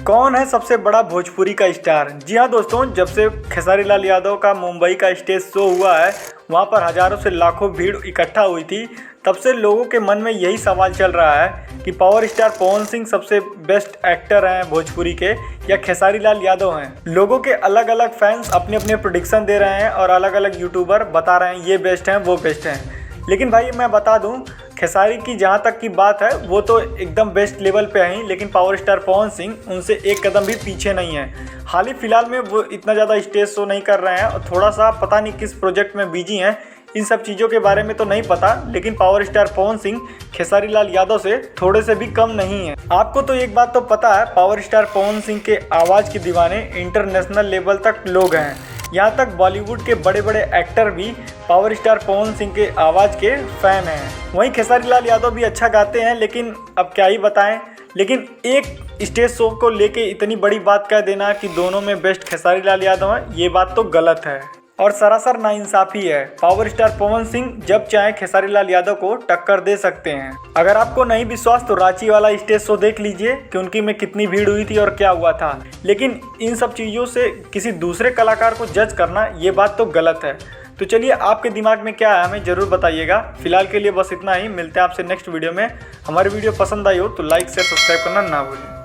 कौन है सबसे बड़ा भोजपुरी का स्टार? जी हाँ दोस्तों, जब से खेसारी लाल यादव का मुंबई का स्टेज शो हुआ है, वहाँ पर हज़ारों से लाखों भीड़ इकट्ठा हुई थी, तब से लोगों के मन में यही सवाल चल रहा है कि पावर स्टार पवन सिंह सबसे बेस्ट एक्टर हैं भोजपुरी के या खेसारी लाल यादव हैं। लोगों के अलग अलग फैंस अपने अपने प्रेडिक्शन दे रहे हैं और अलग अलग यूट्यूबर बता रहे हैं ये बेस्ट हैं वो बेस्ट हैं। लेकिन भाई मैं बता दूं, खेसारी की जहां तक की बात है वो तो एकदम बेस्ट लेवल पे हैं, लेकिन पावर स्टार पवन सिंह उनसे एक कदम भी पीछे नहीं है। हाल ही फिलहाल में वो इतना ज़्यादा स्टेज शो नहीं कर रहे हैं और थोड़ा सा पता नहीं किस प्रोजेक्ट में बिजी हैं, इन सब चीज़ों के बारे में तो नहीं पता। लेकिन पावर स्टार पवन सिंह खेसारी लाल यादव से थोड़े से भी कम नहीं है। आपको तो एक बात तो पता है, पावर स्टार पवन सिंह के आवाज़ के दीवाने इंटरनेशनल लेवल तक लोग हैं। यहाँ तक बॉलीवुड के बड़े बड़े एक्टर भी पावर स्टार पवन सिंह के आवाज़ के फ़ैन हैं। वहीं खेसारी लाल यादव भी अच्छा गाते हैं, लेकिन अब क्या ही बताएं। लेकिन एक स्टेज शो को लेके इतनी बड़ी बात कह देना कि दोनों में बेस्ट खेसारी लाल यादव है, ये बात तो गलत है और सरासर नाइंसाफ़ी है। पावर स्टार पवन सिंह जब चाहे खेसारी लाल यादव को टक्कर दे सकते हैं। अगर आपको नहीं विश्वास तो रांची वाला स्टेज शो देख लीजिए कि उनकी में कितनी भीड़ हुई थी और क्या हुआ था। लेकिन इन सब चीज़ों से किसी दूसरे कलाकार को जज करना ये बात तो गलत है। तो चलिए, आपके दिमाग में क्या है हमें ज़रूर बताइएगा। फिलहाल के लिए बस इतना ही, मिलते हैं आपसे नेक्स्ट वीडियो में। हमारी वीडियो पसंद आई हो तो लाइक शेयर सब्सक्राइब करना ना भूलें।